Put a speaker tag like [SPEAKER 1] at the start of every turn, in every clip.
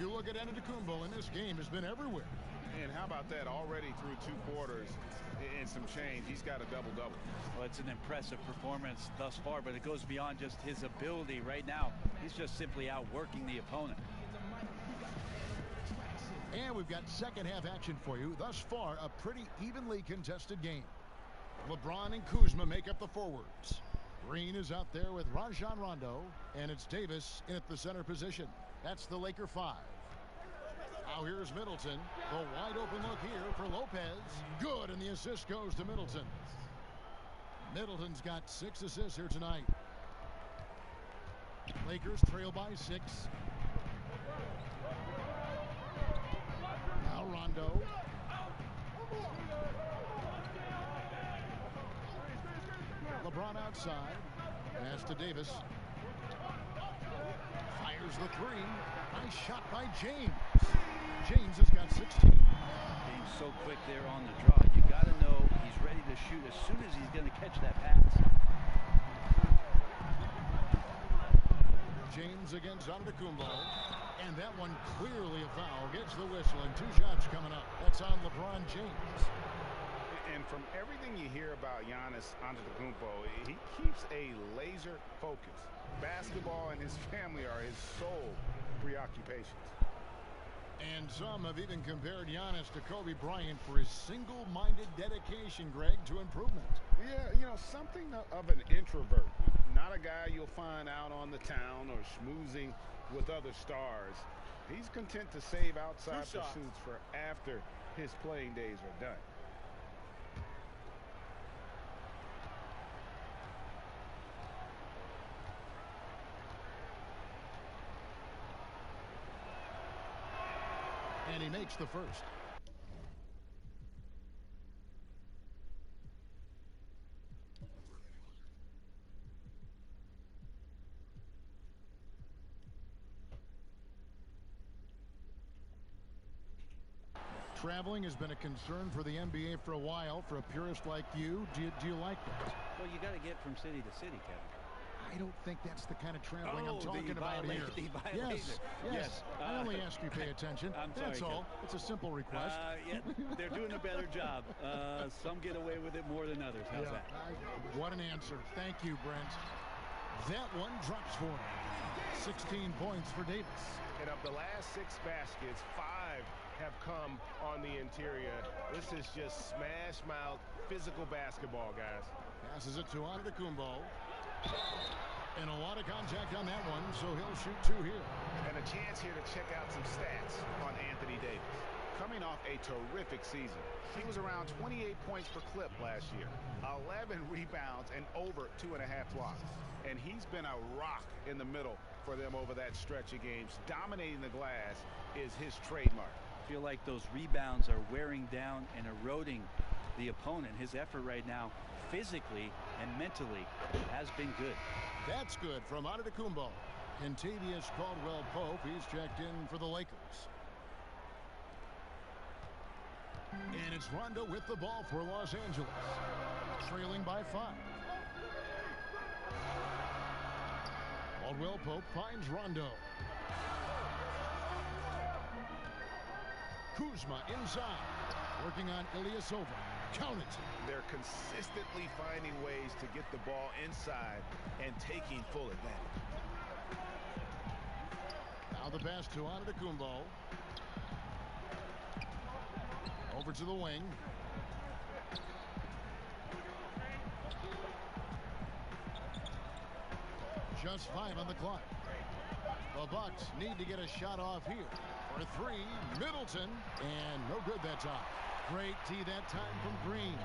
[SPEAKER 1] you look at Antetokounmpo in this game, has been everywhere.
[SPEAKER 2] And how about that? Already through 2 quarters and some change, he's got a double-double.
[SPEAKER 3] Well, it's an impressive performance thus far, but it goes beyond just his ability right now. He's just simply outworking the opponent.
[SPEAKER 1] And we've got second half action for you. Thus far, a pretty evenly contested game. LeBron and Kuzma make up the forwards. Green is out there with Rajon Rondo, and it's Davis in at the center position. That's the Laker 5. Now here's Middleton. The wide open look here for Lopez. Good, and the assist goes to Middleton. Middleton's got 6 assists here tonight. Lakers trail by 6. Now Rondo. LeBron outside. Pass to Davis. Fires the 3. Nice shot by James. James has got 16.
[SPEAKER 3] Being so quick there on the draw, you got to know he's ready to shoot as soon as he's going to catch that pass.
[SPEAKER 1] James against Antetokounmpo, and that one clearly a foul. Gets the whistle, and 2 shots coming up. That's on LeBron James.
[SPEAKER 2] And from everything you hear about Giannis Antetokounmpo, he keeps a laser focus. Basketball and his family are his sole preoccupations.
[SPEAKER 1] And some have even compared Giannis to Kobe Bryant for his single-minded dedication, Greg, to improvement.
[SPEAKER 2] Yeah, you know, something of an introvert. Not a guy you'll find out on the town or schmoozing with other stars. He's content to save outside pursuits for after his playing days are done.
[SPEAKER 1] And he makes the first. Traveling has been a concern for the NBA for a while. For a purist like you, do you like that?
[SPEAKER 3] Well, you got to get from city to city, Kevin.
[SPEAKER 1] I don't think that's the kind of traveling I'm talking about here. Yes. I only ask you pay attention. That's all.
[SPEAKER 3] Kevin.
[SPEAKER 1] It's a simple request.
[SPEAKER 3] Yeah, they're doing a better job. Some get away with it more than others. How's that?
[SPEAKER 1] What an answer. Thank you, Brent. That one drops for him. 16 points for Davis.
[SPEAKER 4] And of the last 6 baskets, 5 have come on the interior. This is just smash mouth physical basketball, guys.
[SPEAKER 1] Passes it to Antetokounmpo. And a lot of contact on that one, so he'll shoot 2 here.
[SPEAKER 4] And a chance here to check out some stats on Anthony Davis.
[SPEAKER 2] Coming off a terrific season. He was around 28 points per clip last year, 11 rebounds, and over 2.5 blocks. And he's been a rock in the middle for them over that stretch of games. Dominating the glass is his trademark.
[SPEAKER 3] I feel like those rebounds are wearing down and eroding the opponent. His effort right now, physically and mentally, has been good.
[SPEAKER 1] That's good from Antetokounmpo. Kentavious Caldwell-Pope, he's checked in for the Lakers. And it's Rondo with the ball for Los Angeles. Trailing by 5. Caldwell-Pope finds Rondo. Kuzma inside. Working on Ilyasova. Count it.
[SPEAKER 4] They're consistently finding ways to get the ball inside and taking full advantage.
[SPEAKER 1] Now the pass to Antetokounmpo. Over to the wing. Just 5 on the clock. The Bucks need to get a shot off here. For 3, Middleton. And no good that time. Great D that time from Green.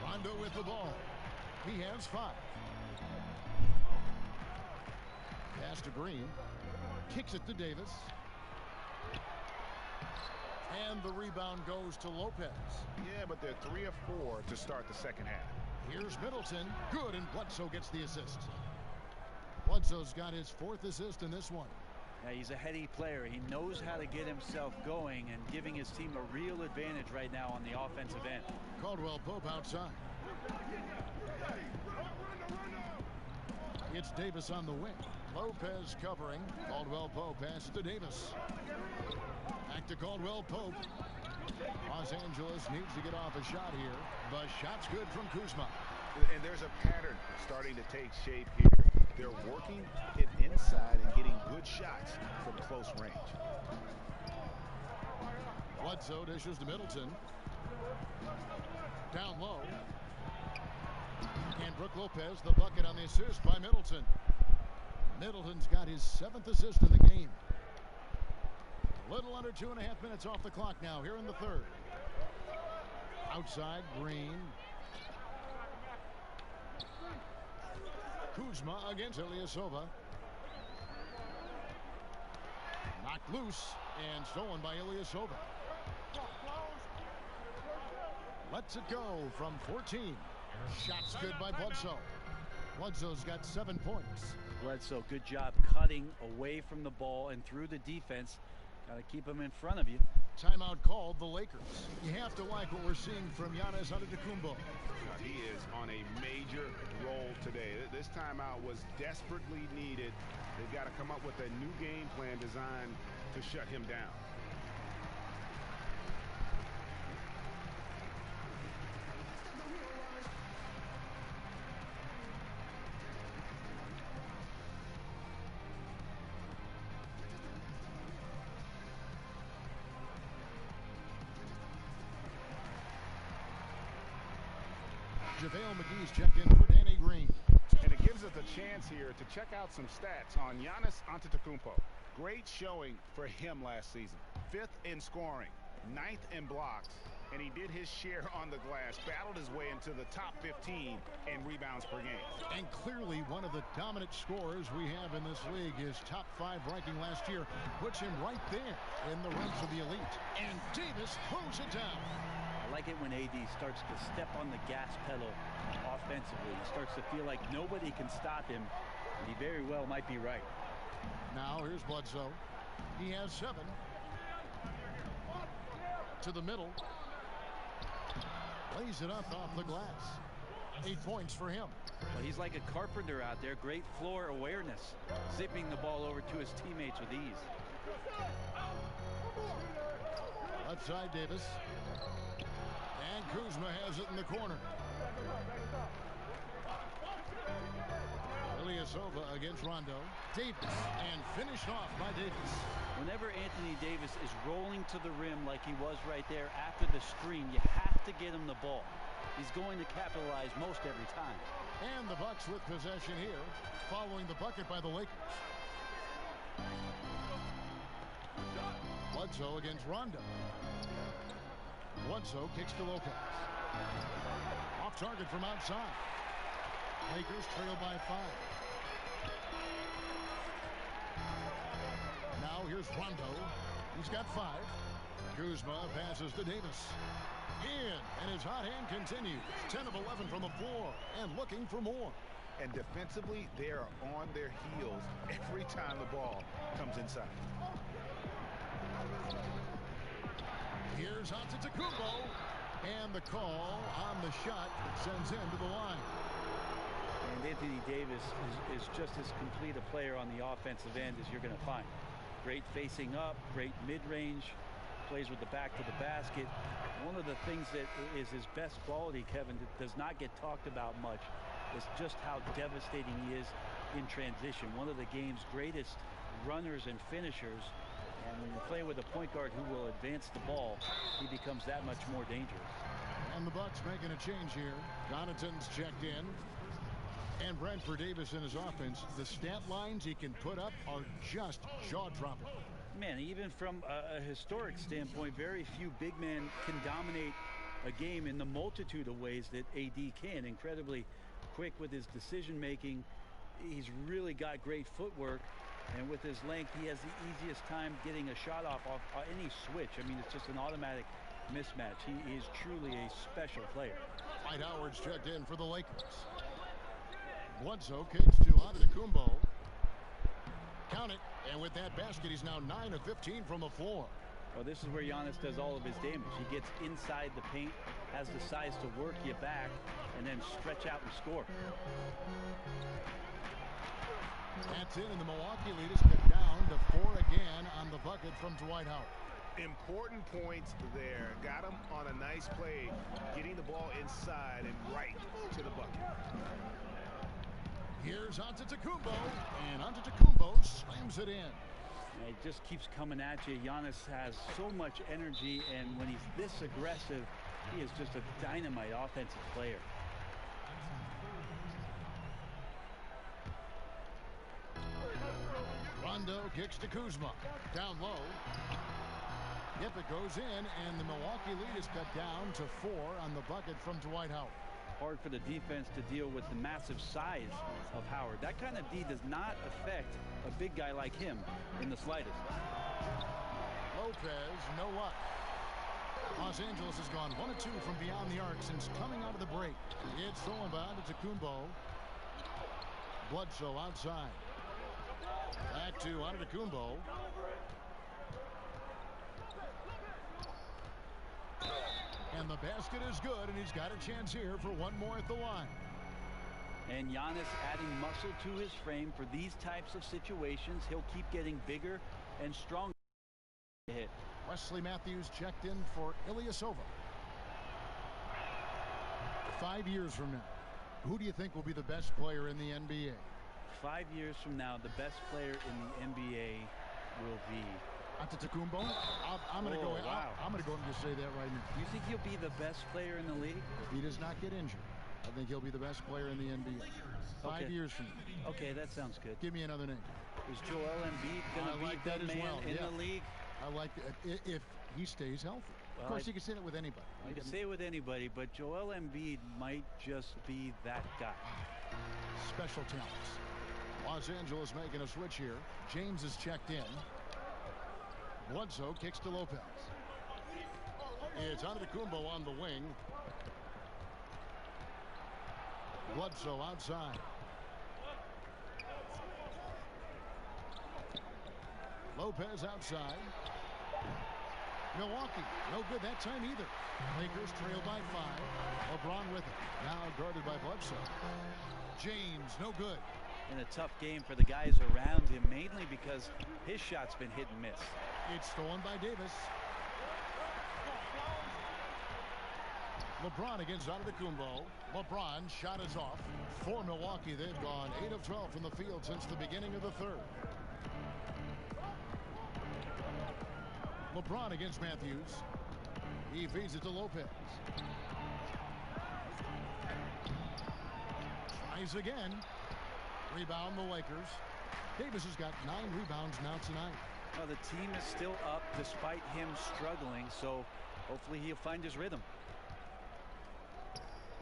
[SPEAKER 1] Rondo with the ball. He has 5. Pass to Green. Kicks it to Davis. And the rebound goes to Lopez.
[SPEAKER 4] Yeah, but they're 3 of 4 to start the second half.
[SPEAKER 1] Here's Middleton. Good, and Bledsoe gets the assist. Bledsoe's got his 4th assist in this one.
[SPEAKER 3] Yeah, he's a heady player. He knows how to get himself going and giving his team a real advantage right now on the offensive end. Caldwell-Pope outside.
[SPEAKER 1] It's Davis on the wing. Lopez covering. Caldwell Pope pass to Davis. Back to Caldwell Pope. Los Angeles needs to get off a shot here. The shot's good from Kuzma.
[SPEAKER 2] And there's a pattern starting to take shape here. They're working it inside and getting good shots from close range.
[SPEAKER 1] Bledsoe dishes to Middleton. Down low. And Brook Lopez, the bucket on the assist by Middleton. Middleton's got his 7th assist in the game. Little under 2.5 minutes off the clock now here in the third. Outside, Green. Kuzma against Ilyasova. Knocked loose and stolen by Ilyasova. Lets it go from 14. Shot's good by Bledsoe. Bledsoe's got 7 points.
[SPEAKER 3] Bledsoe, good job cutting away from the ball and through the defense. Got to keep him in front of you.
[SPEAKER 1] Timeout called the Lakers. You have to like what we're seeing from Giannis Antetokounmpo.
[SPEAKER 2] He is on a major roll today. This timeout was desperately needed. They've got to come up with a new game plan designed to shut him down.
[SPEAKER 1] JaVale McGee's checked in for Danny Green.
[SPEAKER 2] And it gives us a chance here to check out some stats on Giannis Antetokounmpo. Great showing for him last season. 5th in scoring, 9th in blocks, and he did his share on the glass, battled his way into the top 15 in rebounds per game.
[SPEAKER 1] And clearly one of the dominant scorers we have in this league. His top 5 ranking last year puts him right there in the ranks of the elite. And Davis throws it down.
[SPEAKER 3] I like it when AD starts to step on the gas pedal offensively. He starts to feel like nobody can stop him. And he very well might be right.
[SPEAKER 1] Now here's Bledsoe. He has 7. To the middle. Lays it up off the glass. 8 points for him.
[SPEAKER 3] Well, he's like a carpenter out there. Great floor awareness. Zipping the ball over to his teammates with ease.
[SPEAKER 1] Left side Davis. And Kuzma has it in the corner. Ilyasova against Rondo. Davis, and finished off by Davis.
[SPEAKER 3] Whenever Anthony Davis is rolling to the rim like he was right there after the screen, you have to get him the ball. He's going to capitalize most every time.
[SPEAKER 1] And the Bucks with possession here, following the bucket by the Lakers. Bledsoe against Rondo. Bledsoe kicks to Lopez. Off target from outside. Lakers trail by 5. Now here's Rondo. He's got 5. Kuzma passes to Davis. And his hot hand continues. 10 of 11 from the floor and looking for more.
[SPEAKER 2] And defensively, they are on their heels every time the ball comes inside.
[SPEAKER 1] Here's Antetokounmpo, and the call on the shot sends him to the line.
[SPEAKER 3] And Anthony Davis is just as complete a player on the offensive end as you're going to find. Great facing up, great mid-range, plays with the back to the basket. One of the things that is his best quality, Kevin, that does not get talked about much, is just how devastating he is in transition. One of the game's greatest runners and finishers. And when you play with a point guard who will advance the ball, he becomes that much more dangerous.
[SPEAKER 1] And the Bucks making a change here. Connaughton's checked in. And Brent for Davis in his offense. The stat lines he can put up are just jaw-dropping.
[SPEAKER 3] Man, even from a historic standpoint, very few big men can dominate a game in the multitude of ways that AD can. Incredibly quick with his decision-making. He's really got great footwork. And with his length, he has the easiest time getting a shot off any switch. I mean, it's just an automatic mismatch. He is truly a special player.
[SPEAKER 1] Dwight Howard's checked in for the Lakers. Bledsoe kicks to Antetokounmpo. Count it. And with that basket, he's now 9 of 15 from the floor.
[SPEAKER 3] Well, this is where Giannis does all of his damage. He gets inside the paint, has the size to work you back, and then stretch out and score.
[SPEAKER 1] 5
[SPEAKER 3] Giannis
[SPEAKER 1] That's in, and the Milwaukee lead is cut down to 4 again on the bucket from Dwight Howard.
[SPEAKER 4] Important points there. Got him on a nice play, getting the ball inside and right to the bucket.
[SPEAKER 1] Here's Antetokounmpo, and Antetokounmpo slams it in.
[SPEAKER 3] It just keeps coming at you. Giannis has so much energy, and when he's this aggressive, he is just a dynamite offensive player.
[SPEAKER 1] Rondo kicks to Kuzma. Down low. Yep, it goes in, and the Milwaukee lead is cut down to 4 on the bucket from Dwight Howard.
[SPEAKER 3] Hard for the defense to deal with the massive size of Howard. That kind of D does not affect a big guy like him in the slightest.
[SPEAKER 1] Lopez, no luck. Los Angeles has gone 1 of 2 from beyond the arc since coming out of the break. It's stolen by Antetokounmpo. Bledsoe outside. Back to Antetokounmpo. And the basket is good, and he's got a chance here for one more at the line.
[SPEAKER 3] And Giannis adding muscle to his frame for these types of situations. He'll keep getting bigger and stronger. Hit.
[SPEAKER 1] Wesley Matthews checked in for Ilyasova. 5 years from now, who do you think will be the best player in the NBA?
[SPEAKER 3] 5 years from now, the best player in the NBA will be
[SPEAKER 1] Antetokounmpo. I'm going to go.
[SPEAKER 3] Wow.
[SPEAKER 1] I'm going to go and just say that right now.
[SPEAKER 3] You think he'll be the best player in the league?
[SPEAKER 1] If he does not get injured, I think he'll be the best player in the NBA. 5 years from now.
[SPEAKER 3] Okay, that sounds good.
[SPEAKER 1] Give me another name.
[SPEAKER 3] Is Joel Embiid going to be
[SPEAKER 1] that
[SPEAKER 3] the
[SPEAKER 1] as
[SPEAKER 3] man
[SPEAKER 1] well.
[SPEAKER 3] in the league?
[SPEAKER 1] I like it if he stays healthy. Of course, you can say that with anybody.
[SPEAKER 3] You can say it with anybody, but Joel Embiid might just be that guy.
[SPEAKER 1] Special talents. Los Angeles making a switch here. James is checked in. Bledsoe kicks to Lopez. It's Antetokounmpo on the wing. Bledsoe outside. Lopez outside. Milwaukee, no good that time either. Lakers trail by 5. LeBron with it. Now guarded by Bledsoe. James, no good.
[SPEAKER 3] In a tough game for the guys around him, mainly because his shot's been hit and miss.
[SPEAKER 1] It's stolen by Davis. LeBron against Antetokounmpo. LeBron shot is off. For Milwaukee, they've gone 8 of 12 from the field since the beginning of the third. LeBron against Matthews. He feeds it to Lopez. Tries again. Rebound the Lakers. Davis has got 9 rebounds now tonight.
[SPEAKER 3] Well, the team is still up despite him struggling, so hopefully he'll find his rhythm.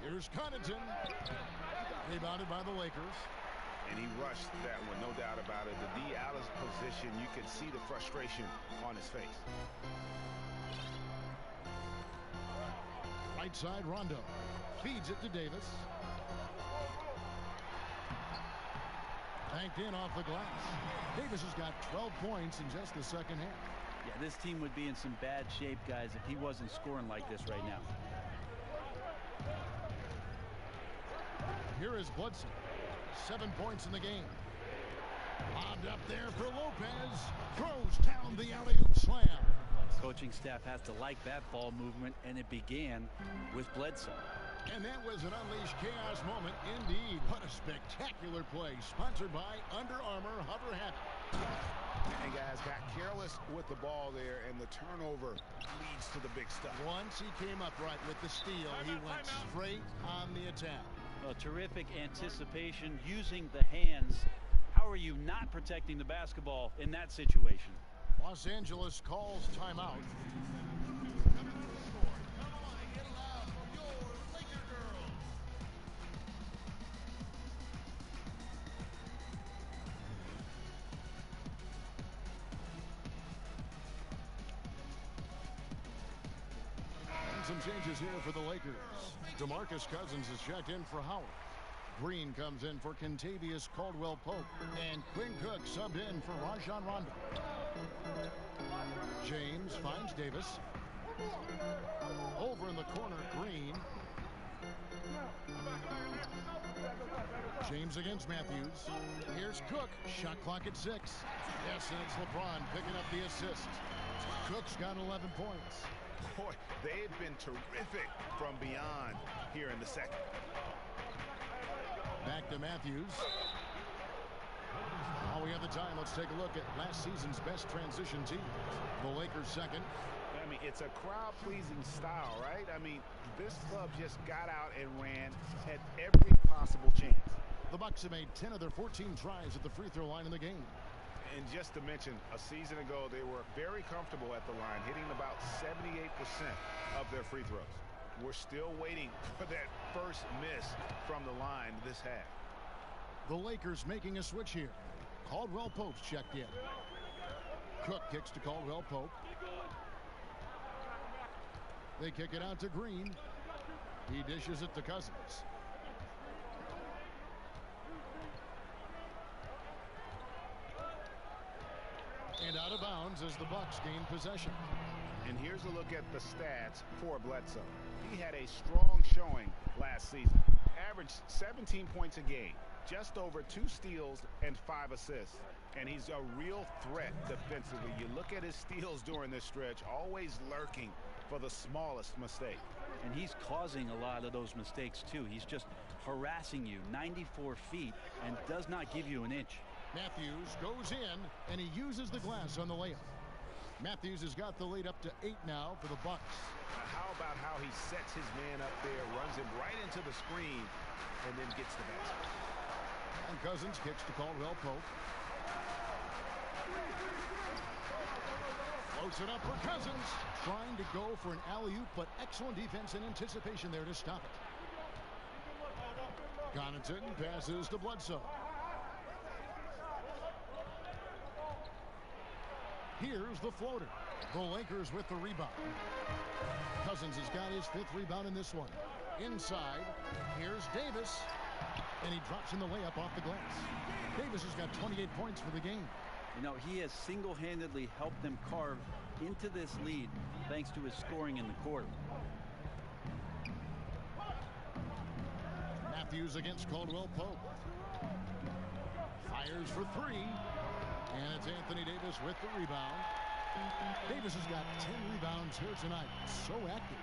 [SPEAKER 1] Here's Connaughton. Rebounded by the Lakers.
[SPEAKER 2] And he rushed that one, no doubt about it. The D out of position, you can see the frustration on his face.
[SPEAKER 1] Right side, Rondo. Feeds it to Davis. Banked in off the glass. Davis has got 12 points in just the second half.
[SPEAKER 3] Yeah, this team would be in some bad shape, guys, if he wasn't scoring like this right now.
[SPEAKER 1] Here is Bledsoe. 7 points in the game. Lobbed up there for Lopez. Throws down the alley-oop slam.
[SPEAKER 3] Coaching staff has to like that ball movement, and it began with Bledsoe.
[SPEAKER 1] And that was an unleashed chaos moment indeed. What a spectacular play. Sponsored by Under Armour Hover Habit.
[SPEAKER 2] And guys got careless with the ball there, and the turnover leads to the big stuff.
[SPEAKER 1] Once he came upright with the steal, he went straight on the attack.
[SPEAKER 3] A terrific anticipation using the hands. How are you not protecting the basketball in that situation?
[SPEAKER 1] Los Angeles calls timeout. Some changes here for the Lakers. DeMarcus Cousins is checked in for Howard. Green comes in for Kentavious Caldwell-Pope. And Quinn Cook subbed in for Rajon Rondo. James finds Davis. Over in the corner, Green. James against Matthews. Here's Cook. Shot clock at 6. Yes, and it's LeBron picking up the assist. Cook's got 11 points.
[SPEAKER 2] Boy, they've been terrific from beyond here in the second.
[SPEAKER 1] Back to Matthews. While we have the time, let's take a look at last season's best transition team. The Lakers second.
[SPEAKER 2] I mean, it's a crowd-pleasing style, right? I mean, this club just got out and ran at every possible chance.
[SPEAKER 1] The Bucks have made 10 of their 14 tries at the free throw line in the game.
[SPEAKER 2] And just to mention, a season ago, they were very comfortable at the line, hitting about 78% of their free throws. We're still waiting for that first miss from the line this half.
[SPEAKER 1] The Lakers making a switch here. Caldwell Pope's checked in. Cook kicks to Caldwell Pope. They kick it out to Green. He dishes it to Cousins. And out of bounds as the Bucks gain possession.
[SPEAKER 2] And here's a look at the stats for Bledsoe. He had a strong showing last season. Averaged 17 points a game, just over 2 steals and 5 assists. And he's a real threat defensively. You look at his steals during this stretch, always lurking for the smallest mistake.
[SPEAKER 3] And he's causing a lot of those mistakes too. He's just harassing you 94 feet and does not give you an inch.
[SPEAKER 1] Matthews goes in, and he uses the glass on the layup. Matthews has got the lead up to 8 now for the Bucks.
[SPEAKER 2] How about how he sets his man up there, runs him right into the screen, and then gets the basket.
[SPEAKER 1] And Cousins kicks to Caldwell Pope. Floats it up for Cousins. Trying to go for an alley-oop, but excellent defense and anticipation there to stop it. Connaughton passes to Bledsoe. Here's the floater. The Lakers with the rebound. Cousins has got his 5th rebound in this one. Inside, here's Davis. And he drops in the layup off the glass. Davis has got 28 points for the game.
[SPEAKER 3] You know, he has single-handedly helped them carve into this lead thanks to his scoring in the quarter.
[SPEAKER 1] Matthews against Caldwell Pope. Fires for 3. And it's Anthony Davis with the rebound. Davis has got 10 rebounds here tonight. So active.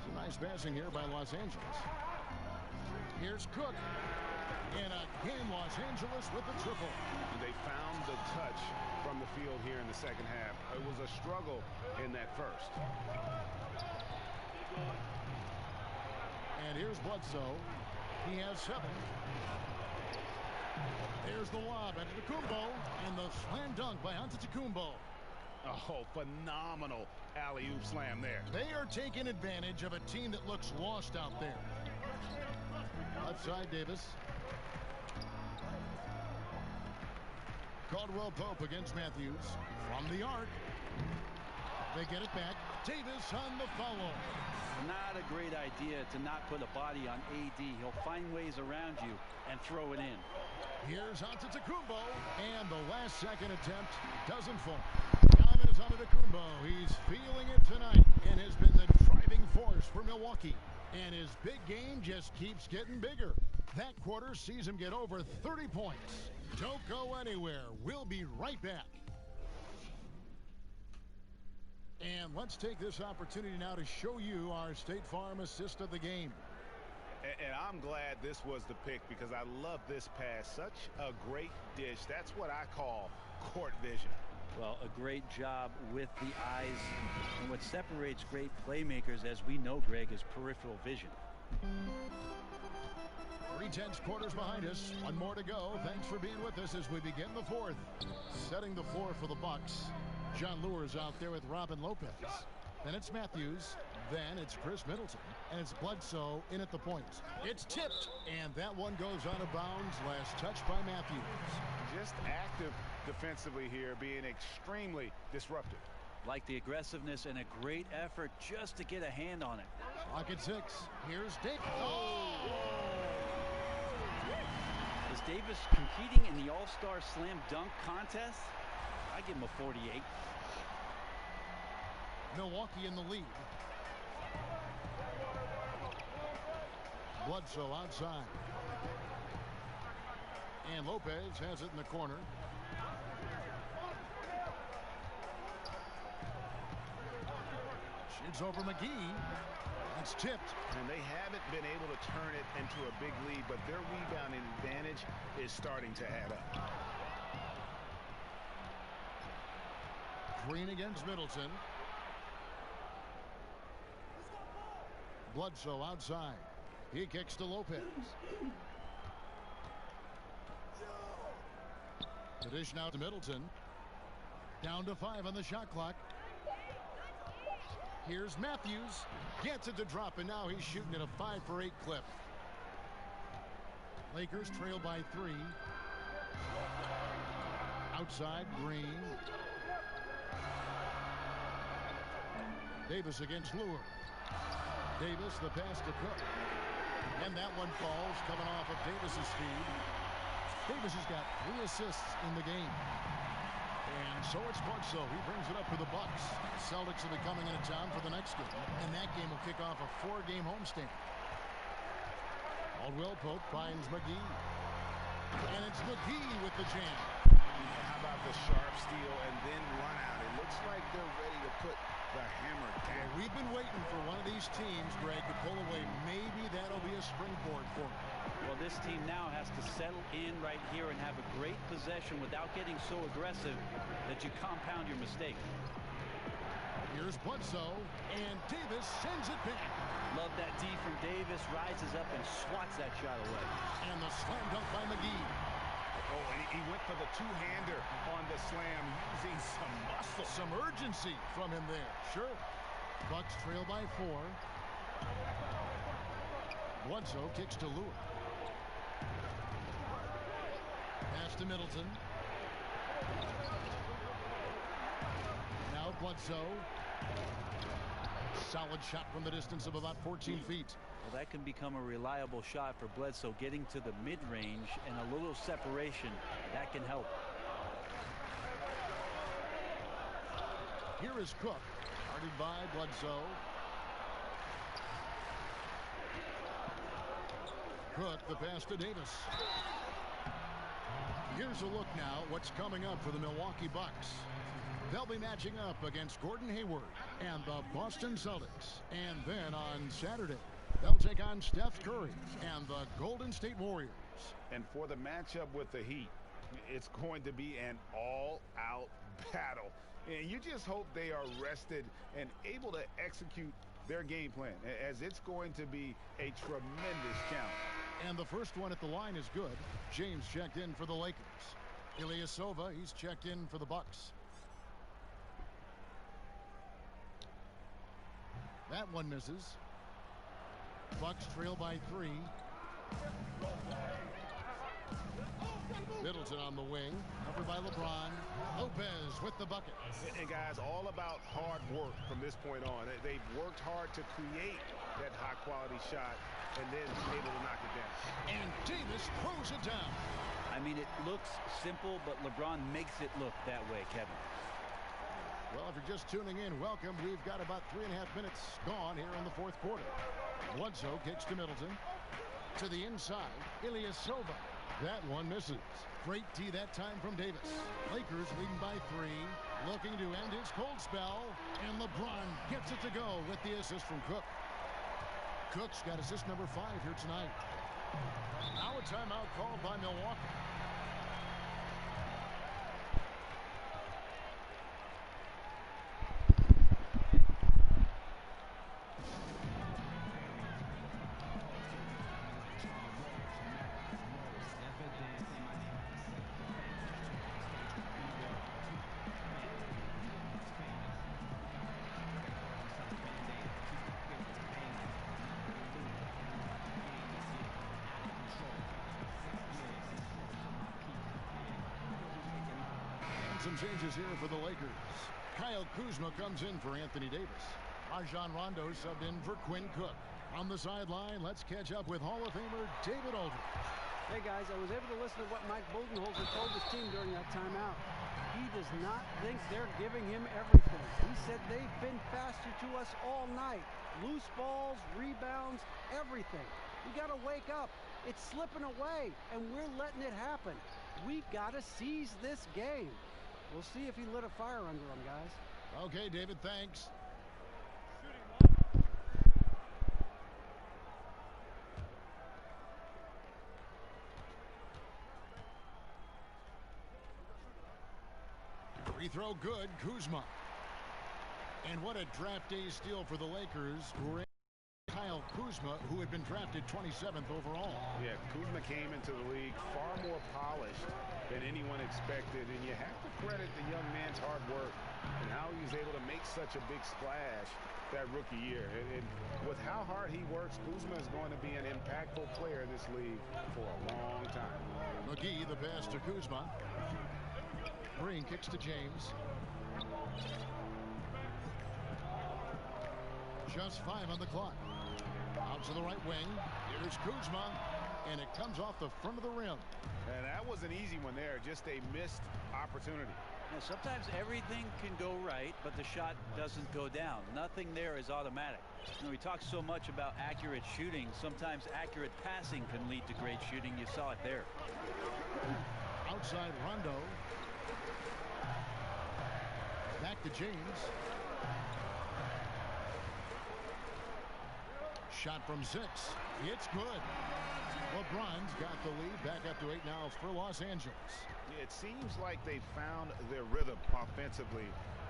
[SPEAKER 1] Some nice passing here by Los Angeles. Here's Cook. And again, Los Angeles with the triple.
[SPEAKER 2] They found the touch from the field here in the second half. It was a struggle in that first.
[SPEAKER 1] And here's Bledsoe. He has 7. There's the lob at Antetokounmpo, and the slam dunk by Antetokounmpo.
[SPEAKER 2] Oh, phenomenal alley-oop slam there.
[SPEAKER 1] They are taking advantage of a team that looks lost out there. Outside Davis. Caldwell Pope against Matthews. From the arc. They get it back. Davis on the follow.
[SPEAKER 3] Not a great idea to not put a body on AD. He'll find ways around you and throw it in.
[SPEAKER 1] Here's Antetokounmpo, and the last-second attempt doesn't fall. Giannis Antetokounmpo, he's feeling it tonight and has been the driving force for Milwaukee. And his big game just keeps getting bigger. That quarter sees him get over 30 points. Don't go anywhere. We'll be right back. And let's take this opportunity now to show you our State Farm assist of the game.
[SPEAKER 2] And I'm glad this was the pick because I love this pass. Such a great dish. That's what I call court vision.
[SPEAKER 3] Well, a great job with the eyes. And what separates great playmakers, as we know, Greg, is peripheral vision.
[SPEAKER 1] 3/10 quarters behind us. 1 more to go. Thanks for being with us as we begin the 4th. Setting the floor for the Bucks. John Lure's out there with Robin Lopez. Then it's Matthews. Then it's Chris Middleton. And it's Bledsoe in at the point. It's tipped. And that one goes out of bounds. Last touch by Matthews.
[SPEAKER 2] Just active defensively here, being extremely disruptive.
[SPEAKER 3] Like the aggressiveness and a great effort just to get a hand on it.
[SPEAKER 1] Clock at 6. Here's Davis. Oh!
[SPEAKER 3] Is Davis competing in the All-Star Slam Dunk contest? I give him a 48.
[SPEAKER 1] Milwaukee in the lead. Bledsoe outside. And Lopez has it in the corner. Shoots over McGee. It's tipped.
[SPEAKER 2] And they haven't been able to turn it into a big lead, but their rebounding advantage is starting to add up.
[SPEAKER 1] Green against Middleton. Bledsoe outside. He kicks to Lopez. The dish now to Middleton. Down to 5 on the shot clock. Here's Matthews. Gets it to drop, and now he's shooting at a 5 for 8 clip. Lakers trail by 3. Outside, Green. Davis against Lure. Davis, the pass to Cook. And that one falls, coming off of Davis's speed. Davis has got 3 assists in the game. And so it's Bledsoe. He brings it up for the Bucks. Celtics will be coming into town for the next game. And that game will kick off a 4-game homestand. Caldwell Pope finds McGee. And it's McGee with the jam.
[SPEAKER 2] How about the sharp steal and then run out? It looks like they're ready to put the hammer down.
[SPEAKER 1] Yeah, we've been waiting for one of these teams, Greg, to pull away. Maybe that'll be a springboard for them.
[SPEAKER 3] Well, this team now has to settle in right here and have a great possession without getting so aggressive that you compound your mistake.
[SPEAKER 1] Here's Bledsoe, and Davis sends it back.
[SPEAKER 3] Love that D from Davis, rises up and swats that shot away.
[SPEAKER 1] And the slam dunk by McGee.
[SPEAKER 2] Oh, and he went for the two-hander on the slam, using some muscle.
[SPEAKER 1] Some urgency from him there. Sure. Bucks trail by 4. Bledsoe kicks to Lure. Pass to Middleton. Now Bledsoe. Solid shot from the distance of about 14 feet.
[SPEAKER 3] Well, that can become a reliable shot for Bledsoe, getting to the mid-range and a little separation. That can help.
[SPEAKER 1] Here is Cook. Guarded by Bledsoe. Cook, the pass to Davis. Here's a look now what's coming up for the Milwaukee Bucks. They'll be matching up against Gordon Hayward and the Boston Celtics. And then on Saturday, they'll take on Steph Curry and the Golden State Warriors.
[SPEAKER 2] And for the matchup with the Heat, it's going to be an all-out battle. And you just hope they are rested and able to execute their game plan, as it's going to be a tremendous challenge.
[SPEAKER 1] And the first one at the line is good. James checked in for the Lakers. Ilyasova, he's checked in for the Bucks. That one misses. Bucks trail by 3. Middleton on the wing, covered by LeBron. Lopez with the bucket.
[SPEAKER 2] And guys, all about hard work from this point on. They've worked hard to create that high-quality shot and then able to knock it down.
[SPEAKER 1] And Davis throws it down.
[SPEAKER 3] I mean, it looks simple, but LeBron makes it look that way, Kevin.
[SPEAKER 1] Well, if you're just tuning in, welcome. We've got about 3.5 minutes gone here in the fourth quarter. Bledsoe kicks to Middleton. To the inside, Ilyasova. That one misses. Great D that time from Davis. Lakers leading by 3. Looking to end his cold spell. And LeBron gets it to go with the assist from Cook. Cook's got assist number 5 here tonight. Now a timeout called by Milwaukee. Some changes here for the Lakers. Kyle Kuzma comes in for Anthony Davis. Rajon Rondo subbed in for Quinn Cook. On the sideline, let's catch up with Hall of Famer David Aldridge.
[SPEAKER 5] Hey guys, I was able to listen to what Mike Budenholzer told his team during that timeout. He does not think they're giving him everything. He said they've been faster to us all night. Loose balls, rebounds, everything. We got to wake up. It's slipping away, and we're letting it happen. We got to seize this game. We'll see if he lit a fire under him, guys.
[SPEAKER 1] Okay, David, thanks. Free throw good, Kuzma. And what a draft day steal for the Lakers, who were Kyle Kuzma, who had been drafted 27th overall.
[SPEAKER 2] Yeah, Kuzma came into the league far more polished than anyone expected, and you have to credit the young man's hard work and how he was able to make such a big splash that rookie year. And with how hard he works, Kuzma is going to be an impactful player in this league for a long time.
[SPEAKER 1] McGee, the pass to Kuzma. Green kicks to James. Just 5 on the clock. Out to the right wing. Here's Kuzma. And it comes off the front of the rim.
[SPEAKER 2] And that was an easy one there. Just a missed opportunity.
[SPEAKER 3] Yeah, sometimes everything can go right, but the shot doesn't go down. Nothing there is automatic. You know, we talk so much about accurate shooting. Sometimes accurate passing can lead to great shooting. You saw it there.
[SPEAKER 1] Outside Rondo. Back to James. Shot from 6. It's good. LeBron's got the lead back up to 8 now for Los Angeles.
[SPEAKER 2] It seems like they found their rhythm offensively,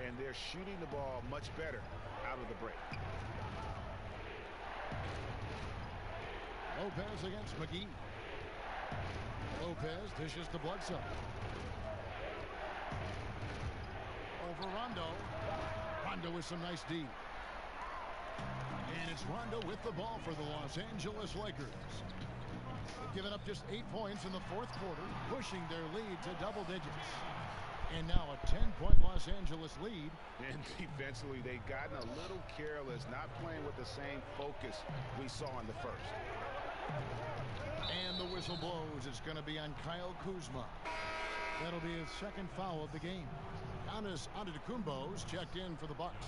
[SPEAKER 2] and they're shooting the ball much better out of the break.
[SPEAKER 1] Lopez against McGee. Lopez dishes to Bledsoe. Over Rondo. Rondo with some nice D. And it's Rondo with the ball for the Los Angeles Lakers. They've given up just 8 points in the fourth quarter, pushing their lead to double digits. And now a 10-point Los Angeles lead.
[SPEAKER 2] And defensively, they've gotten a little careless, not playing with the same focus we saw in the first.
[SPEAKER 1] And the whistle blows. It's going to be on Kyle Kuzma. That'll be his second foul of the game. Giannis Antetokounmpo's checked in for the Bucks.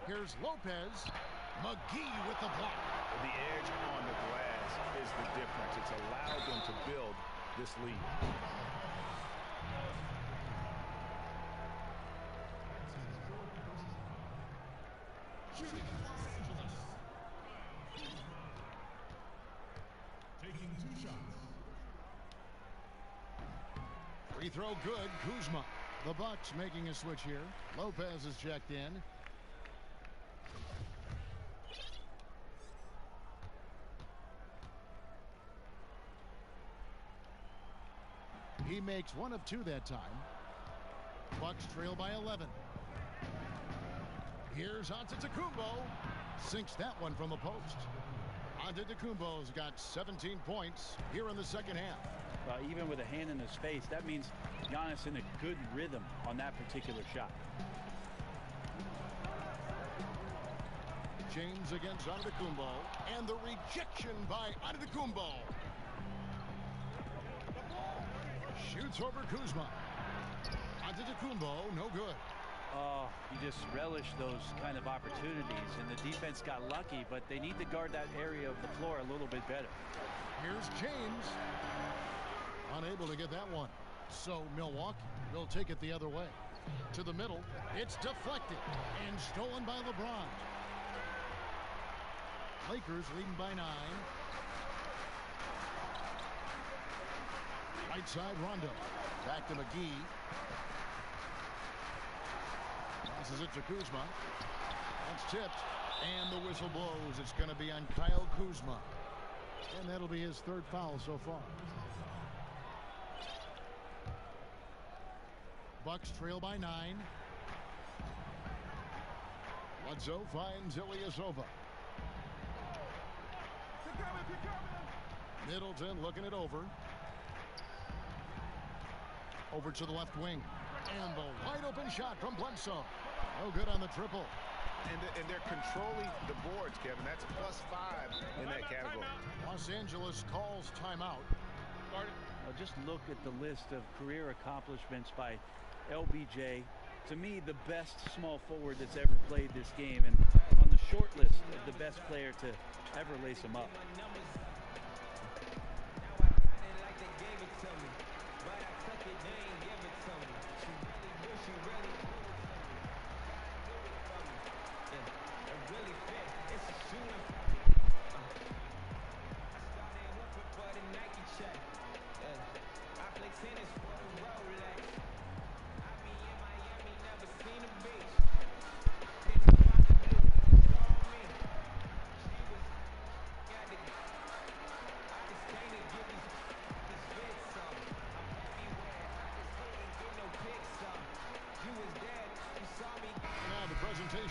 [SPEAKER 1] Here's Lopez. McGee with the block.
[SPEAKER 2] The edge on the glass is the difference. It's allowed them to build this lead.
[SPEAKER 1] Taking 2 shots. Free throw good. Kuzma. The Bucks making a switch here. Lopez is checked in. He makes 1 of 2 that time. Bucks trail by 11. Here's Antetokounmpo. Sinks that one from the post. Antetokounmpo's got 17 points here in the second half.
[SPEAKER 3] Even with a hand in his face, that means Giannis in a good rhythm on that particular shot.
[SPEAKER 1] James against Antetokounmpo. And the rejection by Antetokounmpo. Shoots over Kuzma. Antetokounmpo, no good.
[SPEAKER 3] Oh, you just relish those kind of opportunities, and the defense got lucky, but they need to guard that area of the floor a little bit better.
[SPEAKER 1] Here's James. Unable to get that one. So Milwaukee will take it the other way. To the middle. It's deflected and stolen by LeBron. Lakers leading by 9. Right side Rondo. Back to McGee. Passes it to Kuzma. That's tipped. And the whistle blows. It's going to be on Kyle Kuzma. And that'll be his 3rd foul so far. Bucks trail by 9. Bledsoe finds Ilyasova. Middleton looking it over. Over to the left wing. And the wide open shot from Bledsoe. No good on the triple.
[SPEAKER 2] And they're controlling the boards, Kevin. That's +5 in that category.
[SPEAKER 1] Los Angeles calls timeout.
[SPEAKER 3] Just look at the list of career accomplishments by LBJ To me, the best small forward that's ever played this game, and on the short list of the best player to ever lace him up.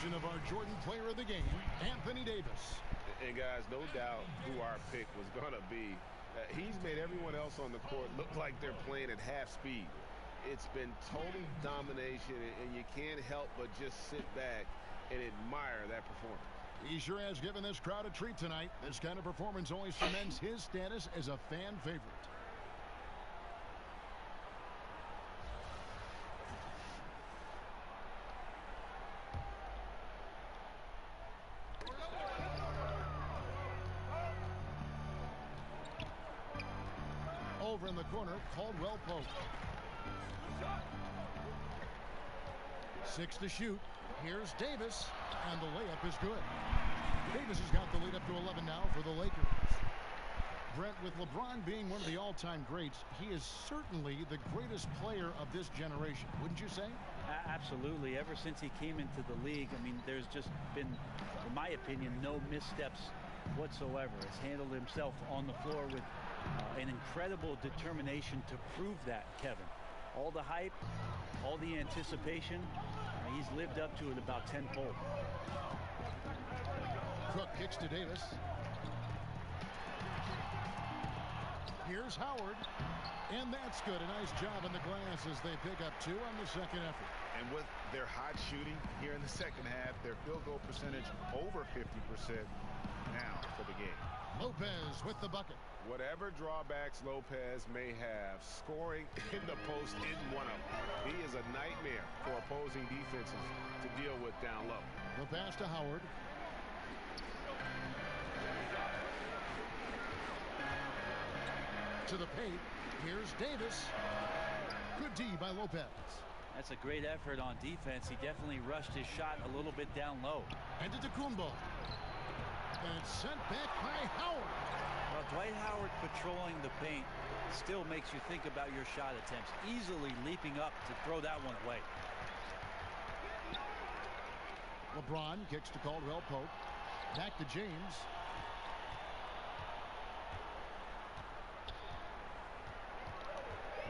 [SPEAKER 1] Of our Jordan player of the game, Anthony Davis.
[SPEAKER 4] And guys, no doubt who our pick was going to be. He's made everyone else on the court look like they're playing at half speed. It's been total domination, and you can't help but just sit back and admire that performance.
[SPEAKER 1] He sure has given this crowd a treat tonight. This kind of performance only cements his status as a fan favorite. Over in the corner, Caldwell Pope. 6 to shoot. Here's Davis, and the layup is good. Davis has got the lead up to 11 now for the Lakers. Brent, with LeBron being one of the all-time greats, he is certainly the greatest player of this generation, wouldn't you say?
[SPEAKER 3] Absolutely. Ever since he came into the league, I mean, there's just been, in my opinion, no missteps whatsoever. Has handled himself on the floor with an incredible determination to prove that, Kevin. All the hype, all the anticipation, he's lived up to it about tenfold.
[SPEAKER 1] Cook kicks to Davis. Here's Howard, and that's good. A nice job on the glass as they pick up 2 on the second effort.
[SPEAKER 2] And with their hot shooting here in the second half, their field goal percentage over 50% now for the game.
[SPEAKER 1] Lopez with the bucket.
[SPEAKER 4] Whatever drawbacks Lopez may have, scoring in the post isn't one of them. He is a nightmare for opposing defenses to deal with down low.
[SPEAKER 1] The pass to Howard. To the paint. Here's Davis. Good D by Lopez.
[SPEAKER 3] That's a great effort on defense. He definitely rushed his shot a little bit down low.
[SPEAKER 1] Antetokounmpo. And it's sent back by Howard.
[SPEAKER 3] Well, Dwight Howard patrolling the paint still makes you think about your shot attempts. Easily leaping up to throw that one away.
[SPEAKER 1] LeBron kicks to Caldwell Pope. Back to James.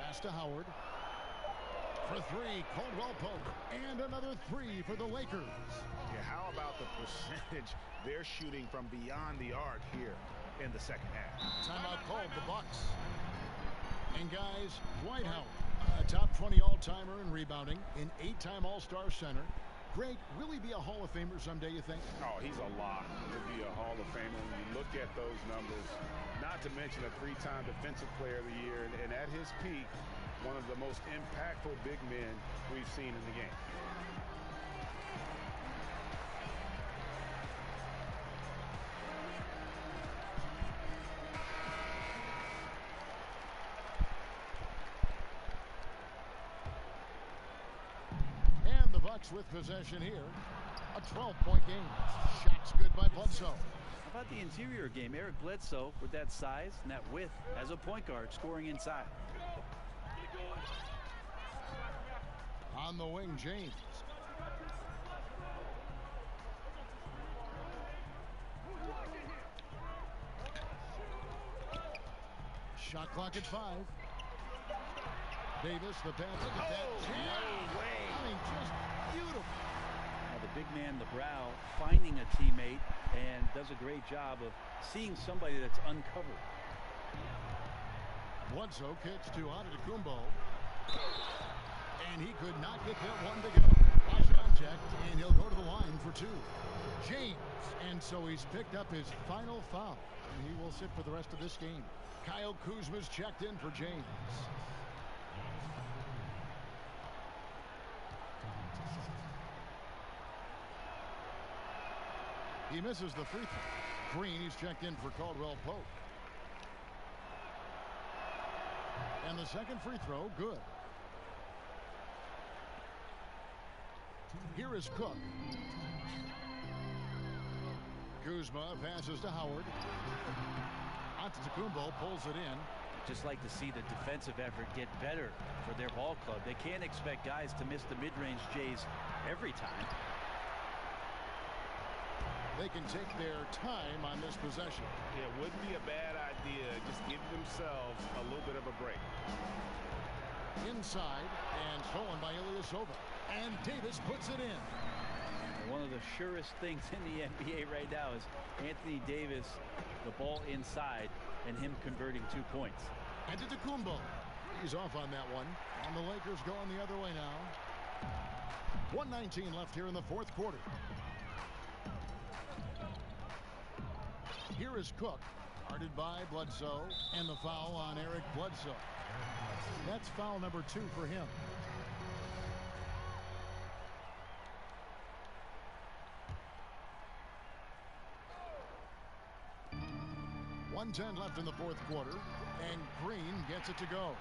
[SPEAKER 1] Pass to Howard. For 3, Caldwell Pope. And another 3 for the Lakers.
[SPEAKER 2] Yeah, how about the percentage they're shooting from beyond the arc here in the second half?
[SPEAKER 1] Timeout called, the Bucks. And guys, Dwight Howard, a top 20 all-timer in rebounding, an 8-time All-Star center. Great. Will he be a Hall of Famer someday, you think?
[SPEAKER 2] Oh, he's a lock to be a Hall of Famer when you look at those numbers. Not to mention a 3-time Defensive Player of the Year, and at his peak, one of the most impactful big men we've seen in the game.
[SPEAKER 1] And the Bucks with possession here. A 12-point game. Shots good by Bledsoe.
[SPEAKER 3] How about the interior game? Eric Bledsoe, with that size and that width as a point guard, scoring inside.
[SPEAKER 1] On the wing, James. Shot clock at 5. Davis, the pass. Look at that.
[SPEAKER 2] No way.
[SPEAKER 1] I mean, just beautiful.
[SPEAKER 3] Now the big man, the brow, finding a teammate and does a great job of seeing somebody that's uncovered.
[SPEAKER 1] Bledsoe kicks to Antetokounmpo. And he could not get that one to go. Lost contact, and he'll go to the line for 2. James, and so he's picked up his final foul, and he will sit for the rest of this game. Kyle Kuzma's checked in for James. He misses the free throw. Green, he's checked in for Caldwell Pope. And the second free throw, good. Here is Cook. Kuzma passes to Howard. Antetokounmpo pulls it in.
[SPEAKER 3] Just like to see the defensive effort get better for their ball club. They can't expect guys to miss the mid-range Jays every time.
[SPEAKER 1] They can take their time on this possession.
[SPEAKER 4] Yeah, it wouldn't be a bad idea. Just give themselves a little bit of a break.
[SPEAKER 1] Inside and stolen by Ilyasova. And Davis puts it in.
[SPEAKER 3] One of the surest things in the NBA right now is Anthony Davis, the ball inside, and him converting 2 points.
[SPEAKER 1] Antetokounmpo. He's off on that one. And the Lakers going the other way now. 1:19 left here in the fourth quarter. Here is Cook. Guarded by Bledsoe. And the foul on Eric Bledsoe. That's foul number 2 for him. .110 left in the fourth quarter, and Green gets it to go.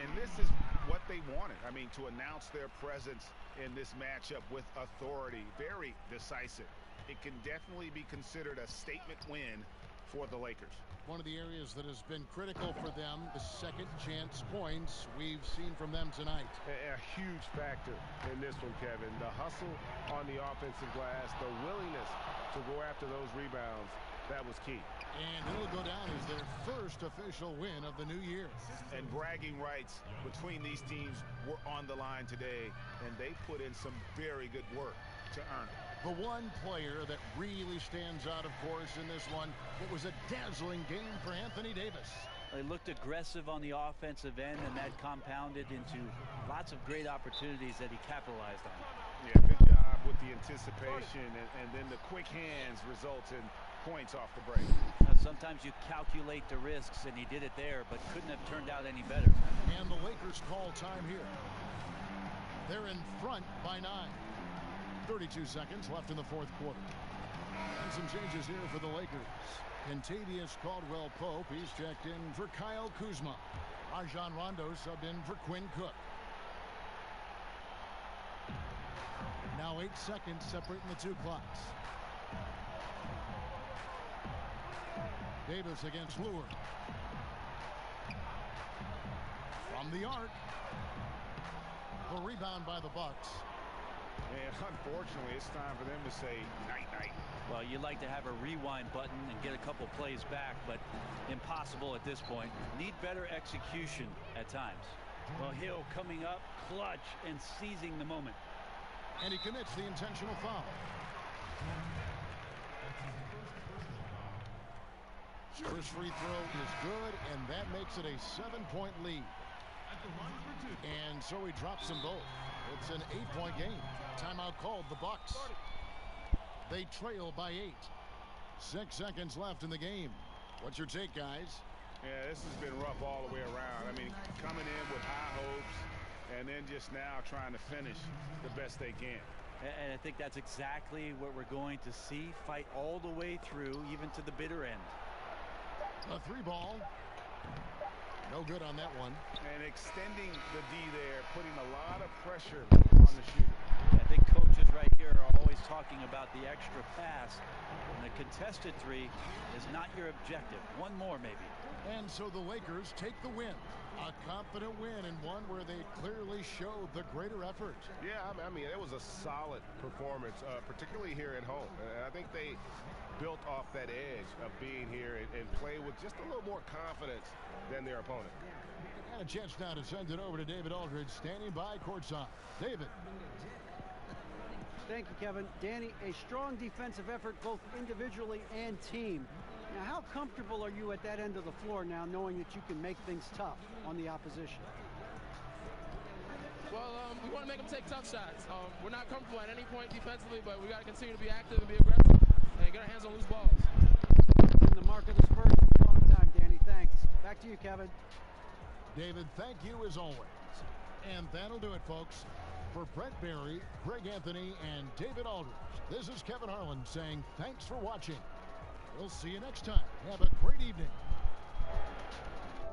[SPEAKER 2] And this is what they wanted. I mean, to announce their presence in this matchup with authority, very decisive. It can definitely be considered a statement win for the Lakers.
[SPEAKER 1] One of the areas that has been critical for them, the second chance points we've seen from them tonight.
[SPEAKER 4] A huge factor in this one, Kevin. The hustle on the offensive glass, the willingness to go after those rebounds, that was key.
[SPEAKER 1] And it'll go down as their first official win of the new year.
[SPEAKER 2] And bragging rights between these teams were on the line today, and they put in some very good work to earn it.
[SPEAKER 1] The one player that really stands out, of course, in this one, it was a dazzling game for Anthony Davis.
[SPEAKER 3] They looked aggressive on the offensive end, and that compounded into lots of great opportunities that he capitalized on.
[SPEAKER 2] Yeah, good job with the anticipation, and then the quick hands results in points off the break.
[SPEAKER 3] Now, sometimes you calculate the risks, and he did it there, but couldn't have turned out any better.
[SPEAKER 1] And the Lakers call time here. They're in front by 9. 32 seconds left in the fourth quarter. And some changes here for the Lakers. Kentavious Caldwell-Pope, he's checked in for Kyle Kuzma. Rajon Rondo subbed in for Quinn Cook. Now 8 seconds separating the two clocks. Davis against Lillard. From the arc. The rebound by the Bucks.
[SPEAKER 2] And unfortunately, it's time for them to say night-night.
[SPEAKER 3] Well, you'd like to have a rewind button and get a couple plays back, but impossible at this point. Need better execution at times. Well, Hill coming up, clutch, and seizing the moment.
[SPEAKER 1] And he commits the intentional foul. First free throw is good, and that makes it a 7-point lead. And so he drops them both. It's an 8-point game. Timeout called the Bucks. They trail by 8. 6 seconds left in the game. What's your take, guys?
[SPEAKER 2] Yeah, this has been rough all the way around. I mean, coming in with high hopes and then just now trying to finish the best they can.
[SPEAKER 3] And I think that's exactly what we're going to see. Fight all the way through, even to the bitter end.
[SPEAKER 1] A 3-ball. No good on that one.
[SPEAKER 2] And extending the D there, putting a lot of pressure on the shooter.
[SPEAKER 3] I think coaches right here are always talking about the extra pass. And a contested 3 is not your objective. One more, maybe.
[SPEAKER 1] And so the Lakers take the win. A confident win, and one where they clearly showed the greater effort.
[SPEAKER 4] Yeah, I mean, it was a solid performance, particularly here at home. And I think they built off that edge of being here and play with just a little more confidence than their opponent.
[SPEAKER 1] Got a chance now to send it over to David Aldridge, standing by courtside. David.
[SPEAKER 5] Thank you, Kevin. Danny, a strong defensive effort both individually and team. Now, how comfortable are you at that end of the floor now, knowing that you can make things tough on the opposition?
[SPEAKER 6] Well, we want to make them take tough shots. We're not comfortable at any point defensively, but we got to continue to be active and be aggressive and get our hands on loose balls.
[SPEAKER 5] In the mark of the Spurs for a long time, Danny. Thanks. Back to you, Kevin.
[SPEAKER 1] David, thank you as always. And that'll do it, folks. For Brent Barry, Greg Anthony, and David Aldridge, this is Kevin Harlan saying thanks for watching. We'll see you next time. Have a great evening.